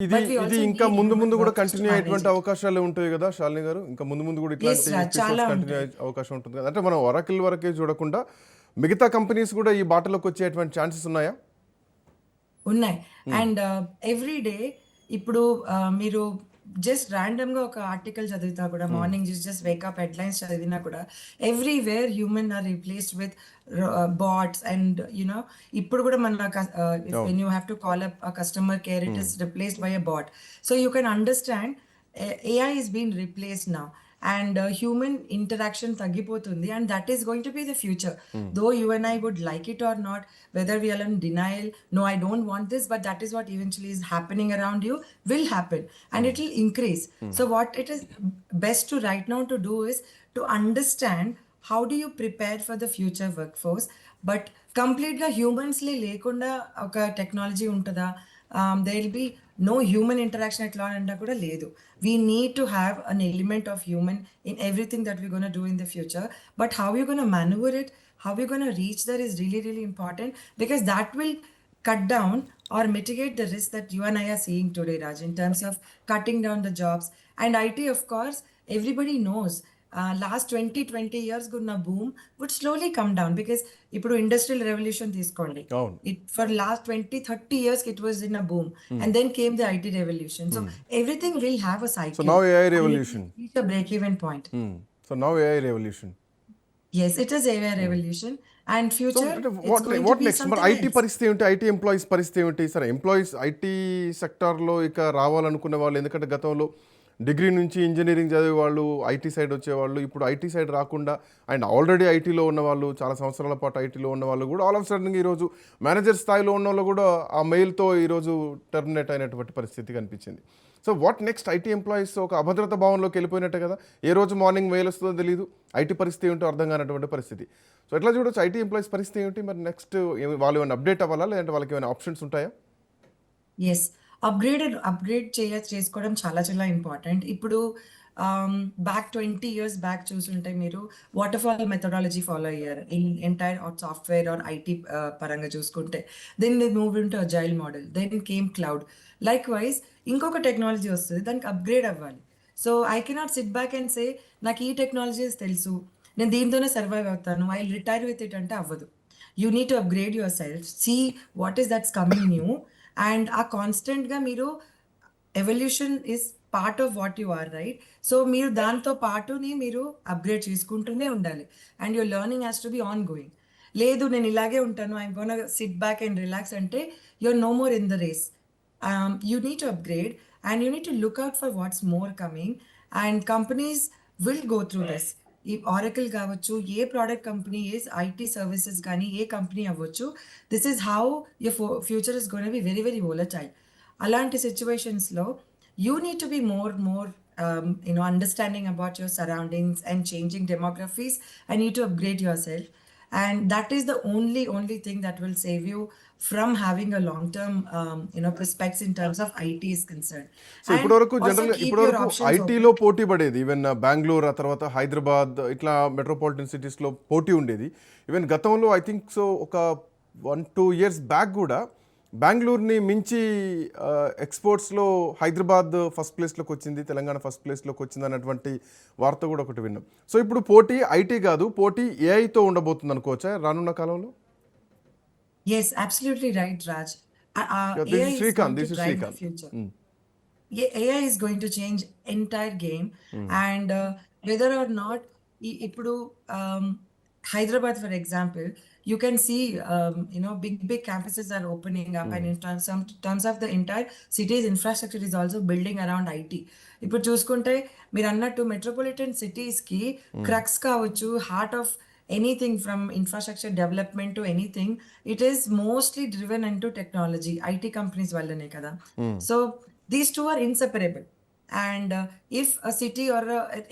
ఇది But we ఇది also ఇంకా need ముందు human ముందు కూడా workers to కంటిన్యూ manage అయ్యేటువంటి it. అవకాశాలు ఉంటాయి కదా శాలిని గారు? ఇంకా ముందు ముందు కూడా Yes, ఇట్లాంటి Raj, ఎపిసోడ్స్ చాలా కంటిన్యూ ఉంటాయి. అయ్యే అవకాశం ఉంటుంది కదా? అంటే మనం ఒరాకిల్ వరకే చూడకుండా మిగతా కంపెనీస్ కూడా ఈ బాటలోకి వచ్చేటువంటి ఛాన్సెస్ ఉన్నాయా? ఉన్నాయి. హ్మ్. అండ్ ఎవ్రీ డే ఇప్పుడు మీరు జస్ట్ ర్యాండమ్‌గా ఒక ఆర్టికల్ చదివినా కూడా మార్నింగ్ జస్ట్ వేకప్ హెడ్‌లైన్స్ చదివినా కూడా everywhere human are replaced with bots and ఇప్పుడు కూడా మన ఇఫ్ అవును. When you have to call up a customer care it is replaced by a bot. So you can understand AI is being replaced now and human interaction తగ్గిపోతుంది and that is going to be the future. Though you and I would like it or not, whether we are in denial, no, I don't want this, but that is what eventually is happening around you, will happen and it will increase. So what it is best to right now to do is to understand how do you prepare for the future workforce, but కంప్లీట్గా హ్యూమన్స్లీ లేకుండా ఒక technology ఉంటుందా? There will be no human interaction ఎట్లా అంటే కూడా లేదు. We need to have an element of human in everything that we gonna do in the future. But how you gonna maneuver it, how you going to reach there is really, really important because that will cut down or mitigate the risk that you and I are seeing today, Raj, in terms of cutting down the jobs. And IT, of course, everybody knows. Last 20 years Gunna boom would slowly come down because ఇప్పుడు industrial revolution తీసుకోండి. అవును. It for last 20-30 years it was in a boom and then came the IT revolution. So everything will have a so cycle now AI and it revolution. will reach a break-even point. So now AI revolution. Yes, it is AI revolution and so future అంటే it's going to what be next? మరి something IT else. పరిస్థితి ఏమిటి? IT employees పరిస్థితి ఏమిటి? సరే, employees IT సెక్టార్లో ఇక రావాలనుకునే వాళ్ళు, ఎందుకంటే గతంలో డిగ్రీ నుంచి ఇంజనీరింగ్ చదివే వాళ్ళు ఐటీ సైడ్ వచ్చేవాళ్ళు, ఇప్పుడు ఐటీ సైడ్ రాకుండా అండ్ ఆల్రెడీ ఐటీలో ఉన్నవాళ్ళు, చాలా సంవత్సరాల పాటు ఐటీలో ఉన్న వాళ్ళు కూడా ఆల్ ఆఫ్ సడన్ ఈరోజు మేనేజర్ స్థాయిలో ఉన్న వాళ్ళు కూడా ఆ మెయిల్తో ఈరోజు టర్మినేట్ అయినటువంటి పరిస్థితి కనిపించింది. So what next? IT employees ఒక అభద్రత భావంలోకి వెళ్ళిపోయినట్టే కదా. ఏ రోజు మార్నింగ్ మెయిల్ వస్తుందో తెలియదు, ఐటీ పరిస్థితి ఏమిటో అర్థం కానటువంటి పరిస్థితి. సో ఎట్లా చూడొచ్చు ఐటీ ఎంప్లాయీస్ పరిస్థితి ఏమిటి? మరి నెక్స్ట్ వాళ్ళు ఏమైనా అప్డేట్ అవ్వాలా, లేదంటే వాళ్ళకి ఏమైనా ఆప్షన్స్ ఉంటాయా? ఎస్. అప్గ్రేడ్ చేసుకోవడం చాలా చాలా ఇంపార్టెంట్. ఇప్పుడు బ్యాక్ 20 ఇయర్స్ బ్యాక్ చూసుంటే మీరు వాటర్ ఫాల్ మెథడాలజీ ఫాలో అయ్యారు in entire software or IT పరంగా చూసుకుంటే. Then they move into agile model, then came cloud. Like wise ఇంకొక టెక్నాలజీ వస్తుంది, దానికి అప్గ్రేడ్ అవ్వాలి. So I cannot sit back and say నాకు ఈ టెక్నాలజీస్ తెలుసు, నేను దీంతోనే సర్వైవ్ అవుతాను, ఐ రిటైర్ విత్ ఇట్ అంటే అవ్వదు. You need to upgrade yourself, see what is that's coming new and uh కాన్స్టెంట్గా మీరు evolution is part of what you are, right? So మీరు దాంతో పాటుని మీరు అప్గ్రేడ్ చేసుకుంటూనే ఉండాలి and your learning has to be ongoing. లేదు నేను ఇలాగే ఉంటాను, I'm gonna sit back and relax అంటే you're no more in the race. You need to upgrade and you need to look out for what's more coming and companies will go through this. ఈ Oracle కావచ్చు, ఏ product company, ఏ IT services కానీ ఏ company అవ్వచ్చు, this is how your future is gonna be very very volatile. అలాంటి సిచ్యువేషన్స్లో you need to be more understanding about your surroundings and changing demographics and need to upgrade yourself. And that is the only thing that will save you from having a long term prospects in terms of IT is concerned. So And ఇప్పటివరకు also జనరల్గా keep your ఇప్పటివరకు options ఐటీలో open. పోటీ పడేది, even Bengaluru, ఆ తర్వాత హైదరాబాద్, ఇట్లా metropolitan సిటీస్లో పోటీ ఉండేది. ఈవెన్ గతంలో ఐ థింక్ సో ఒక 1-2 ఇయర్స్ బ్యాక్ కూడా బెంగళూరుని మించి ఎక్స్పోర్ట్స్లో హైదరాబాద్ ఫస్ట్ ప్లేస్లోకి వచ్చింది, తెలంగాణ ఫస్ట్ ప్లేస్లోకి వచ్చింది అన్నటువంటి వార్త కూడా ఒకటి విన్నాం. సో ఇప్పుడు పోటీ ఐటీ కాదు, పోటీ ఏఐతో ఉండబోతుంది అనుకోవచ్చా రానున్న కాలంలో? Yes, absolutely right, Raj. This AI is is going Srikanth, to this is drive the Srikanth. future. AI is going to change entire game and whether or not ఇప్పుడు Hyderabad for example, you can see big campuses are opening up and in terms of the entire city's infrastructure is also building around IT. ఇప్పుడు చూసుకుంటే మీరు అన్నట్టు metropolitan సిటీస్కి crux కావచ్చు, heart of anything from infrastructure development to anything, it is mostly driven into technology, IT companies వల్లనే కదా. So these two are inseparable and if a city or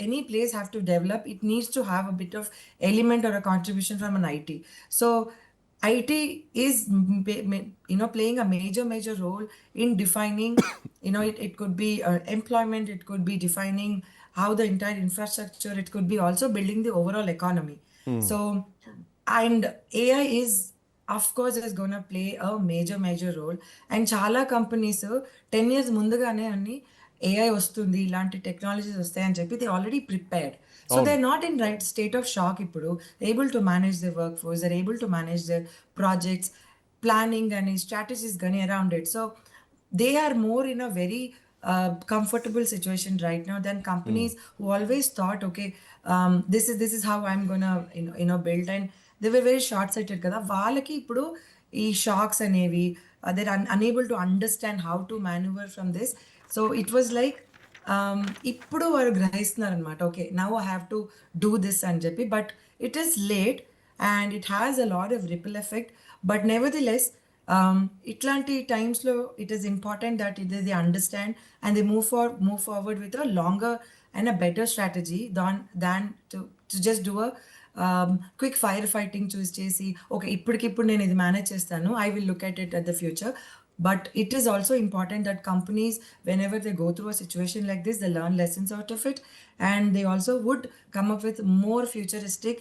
any place have to develop, it needs to have a bit of element or a contribution from an IT. So IT is playing a major role in defining it could be employment, it could be defining how the entire infrastructure, it could be also building the overall economy. So and AI is of course is gonna play a major role. And చాలా companies 10 years ముందుగానే అన్ని AI వస్తుంది, ఇలాంటి technologies వస్తాయని చెప్పి they already prepared. So they అవును. Are not in right state of shock ఇప్పుడు. Able to manage the work force, are able to manage the projects, planning అని, స్ట్రాటజీస్ కానీ around it. So they are more in a very comfortable situation right now than companies who always thought, okay, this is how I'm gonna build, and they were very short sighted కదా. వాళ్ళకి ఇప్పుడు ఈ shocks అనేవి they're unable to understand how to maneuver from this. So it was like ఇప్పుడు వారు గ్రహిస్తున్నారనమాట, okay now I have to do this అని చెప్పి. But it is late and it has a lot of ripple effect. But nevertheless ఇట్లాంటి టైమ్స్లో it is important that they understand and they move forward with a longer and a better strategy than to just do a quick fire fighting చూస్ చేసి, okay ఇప్పటికిప్పుడు నేను ఇది manage చేస్తాను, I will look at it at the future. But it is also important that companies, whenever they go through a situation like this, they learn lessons out of it, and they also would come up with more futuristic